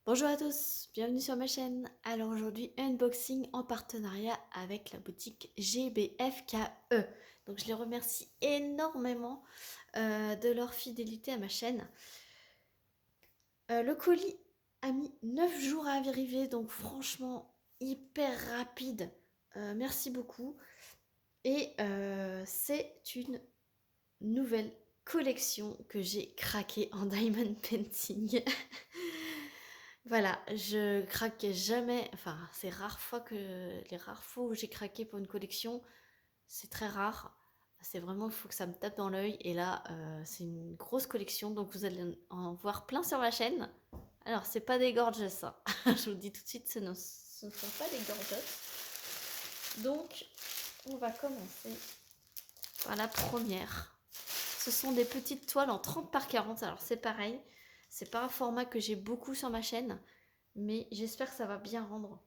Bonjour à tous, bienvenue sur ma chaîne. Alors aujourd'hui, unboxing en partenariat avec la boutique GBFKE. Donc je les remercie énormément de leur fidélité à ma chaîne. Le colis a mis 9 jours à arriver, donc franchement hyper rapide. Merci beaucoup. Et c'est une nouvelle collection que j'ai craquée en diamond painting. Voilà, je craque jamais, enfin c'est les rares fois où j'ai craqué pour une collection, c'est très rare. C'est vraiment, il faut que ça me tape dans l'œil. Et là, c'est une grosse collection, donc vous allez en voir plein sur ma chaîne. Alors, c'est pas des gorgeous, ça. Je vous dis tout de suite, ce ne sont pas des gorgeous. Donc, on va commencer par la première. Ce sont des petites toiles en 30 par 40. Alors, c'est pareil. C'est pas un format que j'ai beaucoup sur ma chaîne, mais j'espère que ça va bien rendre.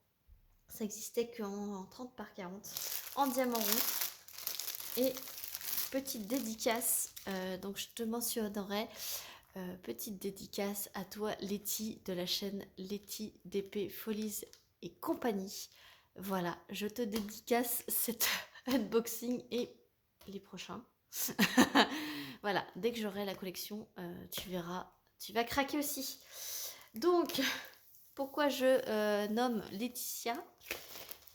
Ça existait qu'en 30 par 40 en diamant rond. Et petite dédicace, donc je te mentionnerai, petite dédicace à toi Letty de la chaîne Letty DP Folies et compagnie. Voilà, je te dédicace cet unboxing et les prochains. Voilà, dès que j'aurai la collection, tu verras, tu vas craquer aussi. Donc, pourquoi je nomme Laetitia?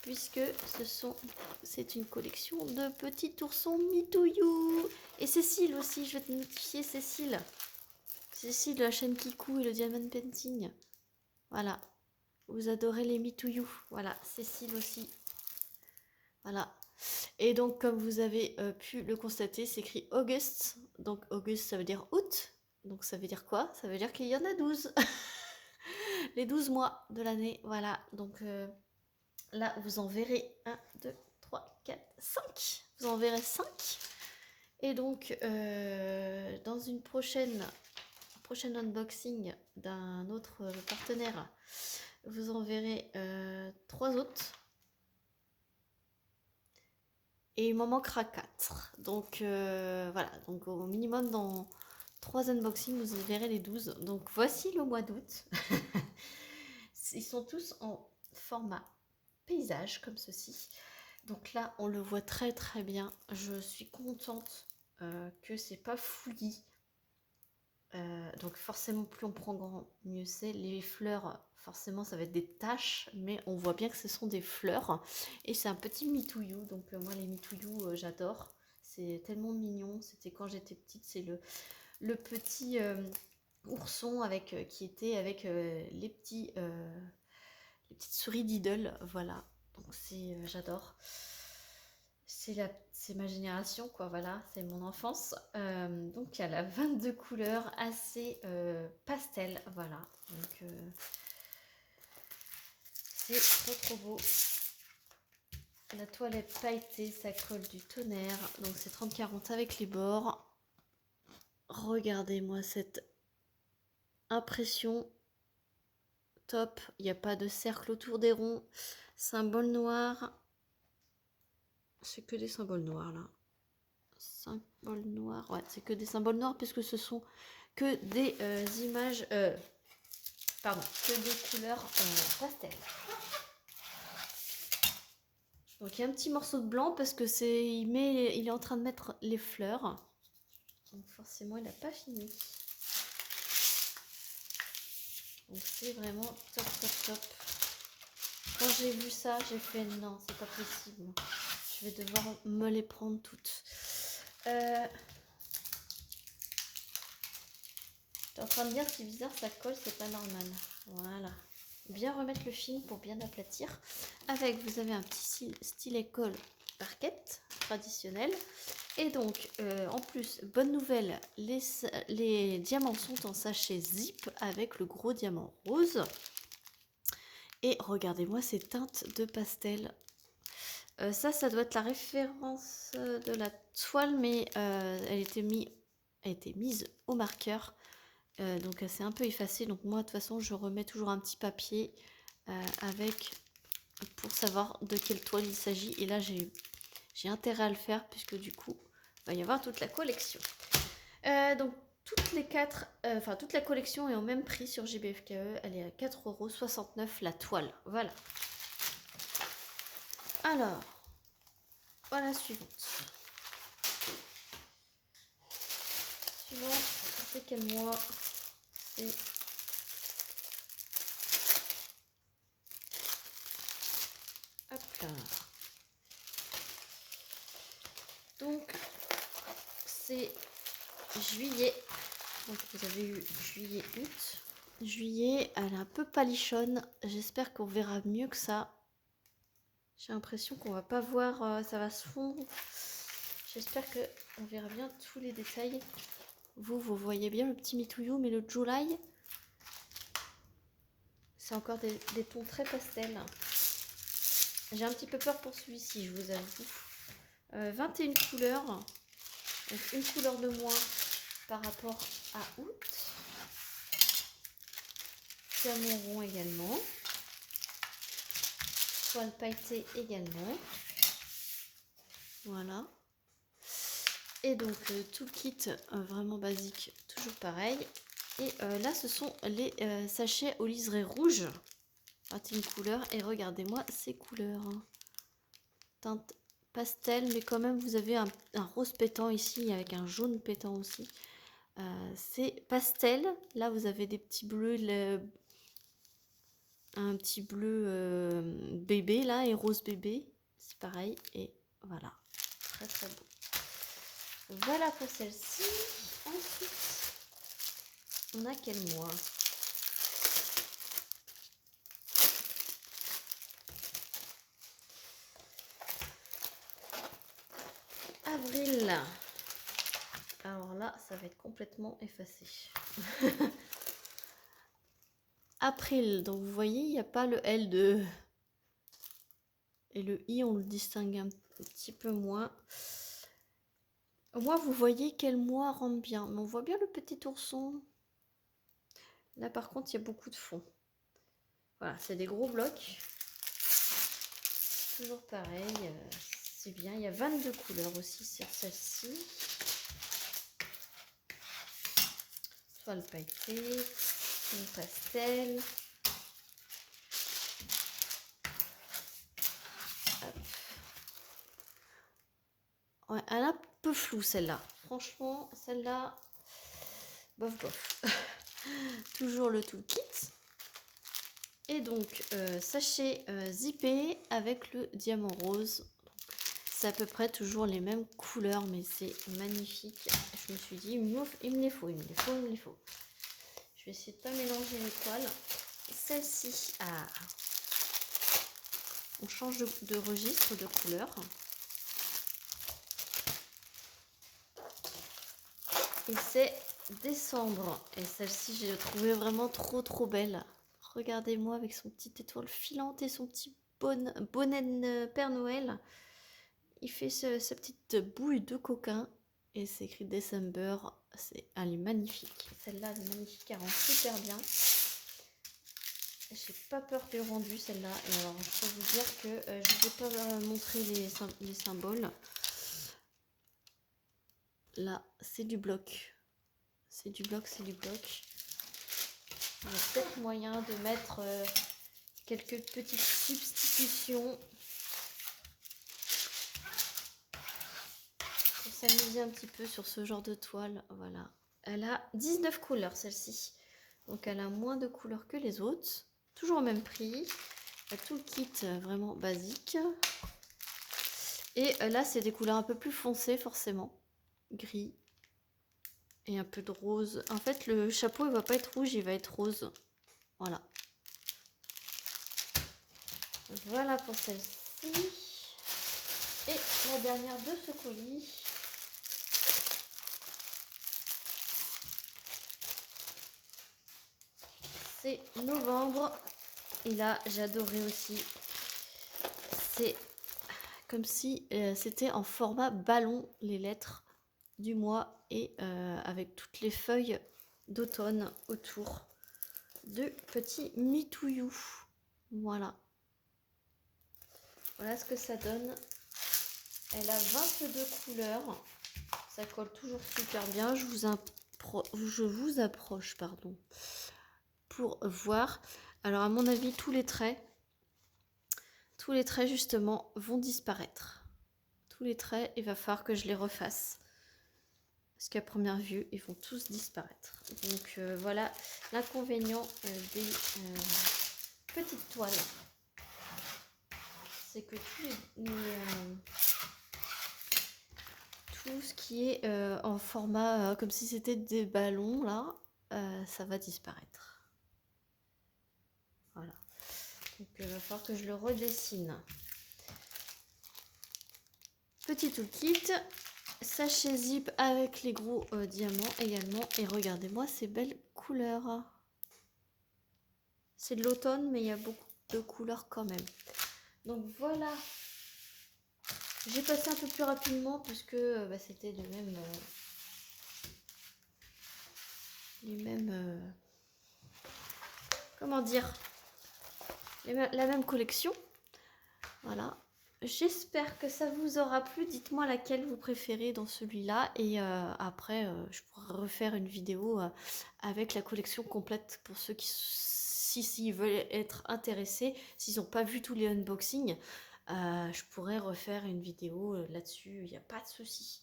Puisque c'est une collection de petits oursons Mitouyou. Et Cécile aussi, je vais te notifier Cécile. Cécile de la chaîne Kikou et le Diamond Painting. Voilà, vous adorez les Mitouyou. Voilà, Cécile aussi. Voilà. Et donc, comme vous avez pu le constater, c'est écrit Auguste. Donc, Auguste, ça veut dire août. Donc, ça veut dire quoi? Ça veut dire qu'il y en a 12. Les 12 mois de l'année. Voilà. Donc, là, vous en verrez 1, 2, 3, 4, 5. Vous en verrez 5. Et donc, dans une prochain unboxing d'un autre partenaire, vous en verrez 3 autres. Et il m'en manquera 4. Donc, voilà. Donc, au minimum, dans 3 unboxings, vous verrez les 12. Donc, voici le mois d'août. Ils sont tous en format paysage, comme ceci. Donc là, on le voit très très bien. Je suis contente que c'est pas fouillis. Donc forcément, plus on prend grand, mieux c'est. Les fleurs, forcément, ça va être des taches, mais on voit bien que ce sont des fleurs. Et c'est un petit mitouillou. Donc moi, les mitouillous, j'adore. C'est tellement mignon. C'était quand j'étais petite. C'est le petit ourson qui était avec les petites souris Diddle. Voilà. Donc j'adore. C'est ma génération, quoi, voilà, c'est mon enfance. Donc il y a la 22 couleurs assez pastel, voilà. Donc c'est trop trop beau. La toilette pailletée, ça colle du tonnerre. Donc c'est 30-40 avec les bords. Regardez-moi cette impression. Top, il n'y a pas de cercle autour des ronds. Symbole noir. C'est que des symboles noirs là. Symboles noirs, ouais, c'est que des symboles noirs puisque ce sont que des images, pardon, que des couleurs pastel. Donc il y a un petit morceau de blanc parce que il est en train de mettre les fleurs. Donc forcément il n'a pas fini. Donc c'est vraiment top top top. Quand j'ai vu ça, j'ai fait non, c'est pas possible. Je vais devoir me les prendre toutes. T'es en train de dire c'est bizarre, ça colle, c'est pas normal. Voilà. Bien remettre le film pour bien aplatir. Avec, vous avez un petit stylet colle parquette traditionnel. Et donc, en plus, bonne nouvelle, les diamants sont en sachet zip avec le gros diamant rose. Et regardez-moi ces teintes de pastel. Ça doit être la référence de la toile, mais elle était mise au marqueur. Donc c'est un peu effacé, donc moi de toute façon je remets toujours un petit papier pour savoir de quelle toile il s'agit. Et là j'ai intérêt à le faire puisque du coup il va y avoir toute la collection. Donc toutes les quatre, enfin toute la collection est au même prix sur JBFKE. Elle est à 4,69 € la toile. Voilà. Alors, voilà suivante. Suivante, c'est quel mois? C'est hop là. Donc c'est juillet. Donc vous avez eu juillet, août. Juillet, elle est un peu palichonne. J'espère qu'on verra mieux que ça. J'ai l'impression qu'on va pas voir, ça va se fondre. J'espère que on verra bien tous les détails. Vous voyez bien le petit mitouillou, mais le July, c'est encore des tons très pastels. J'ai un petit peu peur pour celui-ci, je vous avoue. 21 couleurs, donc une couleur de moins par rapport à août. Diamant rond également. Toile pailletée également. Voilà. Et donc tout le kit vraiment basique, toujours pareil. Et là ce sont les sachets au liseré rouge. 21 couleurs et regardez-moi ces couleurs. Teinte pastel, mais quand même vous avez un rose pétant ici avec un jaune pétant aussi. C'est pastel. Là vous avez des petits bleus, un petit bleu bébé là et rose bébé. C'est pareil et voilà. Très très beau. Voilà pour celle-ci. Ensuite, on a quel mois? Avril. Alors là, ça va être complètement effacé. April. Donc vous voyez, il n'y a pas le L de... Et le I, on le distingue un petit peu moins. Au moins, vous voyez quel mois rentre bien. Mais on voit bien le petit ourson. Là, par contre, il y a beaucoup de fond. Voilà, c'est des gros blocs. Toujours pareil. C'est bien. Il y a 22 couleurs aussi sur celle-ci. Toile pailletée. Une pastel. Hop. Ouais, elle est un peu floue celle-là. Franchement, celle-là, bof bof. Toujours le toolkit. Et donc, sachet zippé avec le diamant rose. C'est à peu près toujours les mêmes couleurs, mais c'est magnifique. Je me suis dit, il me les faut. Je vais essayer de pas mélanger les toiles. Celle-ci, on change de registre de couleur. Et c'est décembre. Et celle-ci, j'ai trouvé vraiment trop belle. Regardez-moi avec son petite étoile filante et son petit bonnet de Père Noël. Il fait sa petite bouille de coquin. Et c'est écrit December. Elle est magnifique. Celle-là, elle est magnifique. Elle rend super bien. J'ai pas peur du rendu, celle-là. Et alors, je peux vous dire que je ne vous ai pas montré les symboles. Là, c'est du bloc. C'est du bloc. Il y a peut-être moyen de mettre quelques petites substitutions pour s'amuser un petit peu sur ce genre de toile. Voilà. Elle a 19 couleurs, celle-ci. Donc, elle a moins de couleurs que les autres. Toujours au même prix. Tout le kit vraiment basique. Et là, c'est des couleurs un peu plus foncées, forcément. Gris. Et un peu de rose. En fait, le chapeau, il va pas être rouge, il va être rose. Voilà. Voilà pour celle-ci. Et la dernière de ce colis. C'est novembre. Et là, j'ai adoré aussi. C'est comme si c'était en format ballon, les lettres du mois. Et avec toutes les feuilles d'automne autour de petits mitouillous. Voilà. Voilà ce que ça donne. Elle a 22 couleurs. Ça colle toujours super bien. Je vous approche, pardon, pour voir. Alors à mon avis, tous les traits justement vont disparaître. Tous les traits, il va falloir que je les refasse. Parce qu'à première vue, ils vont tous disparaître. Donc voilà l'inconvénient des petites toiles. C'est que tout ce qui est en format comme si c'était des ballons, là, ça va disparaître. Voilà. Donc il va falloir que je le redessine. Petit toolkit, sachet zip avec les gros diamants également. Et regardez-moi ces belles couleurs. C'est de l'automne, mais il y a beaucoup de couleurs quand même. Donc voilà. J'ai passé un peu plus rapidement puisque c'était les mêmes comment dire, la même collection. Voilà. J'espère que ça vous aura plu. Dites-moi laquelle vous préférez dans celui-là. Et après, je pourrai refaire une vidéo avec la collection complète pour ceux qui, s'ils veulent être intéressés, s'ils n'ont pas vu tous les unboxings, je pourrais refaire une vidéo là-dessus. Il n'y a pas de souci.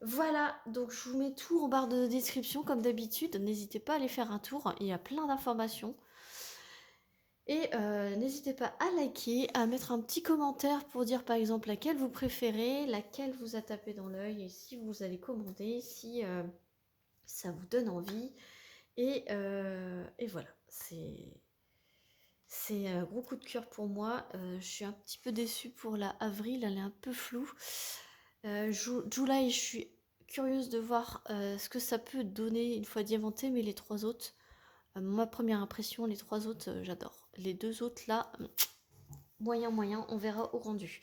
Voilà, donc je vous mets tout en barre de description comme d'habitude. N'hésitez pas à aller faire un tour. Il y a plein d'informations. Et n'hésitez pas à liker, à mettre un petit commentaire pour dire par exemple laquelle vous préférez, laquelle vous a tapé dans l'œil, et si vous allez commander, si ça vous donne envie. Et voilà, c'est un gros coup de cœur pour moi. Je suis un petit peu déçue pour la avril, elle est un peu floue. July, je suis curieuse de voir ce que ça peut donner une fois diamanté, mais les 3 autres... ma première impression, les 3 autres, j'adore. Les 2 autres, là, moyen, on verra au rendu.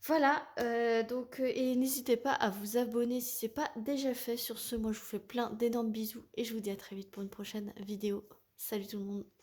Voilà, et n'hésitez pas à vous abonner si c'est pas déjà fait. Sur ce, moi, je vous fais plein d'énormes bisous et je vous dis à très vite pour une prochaine vidéo. Salut tout le monde!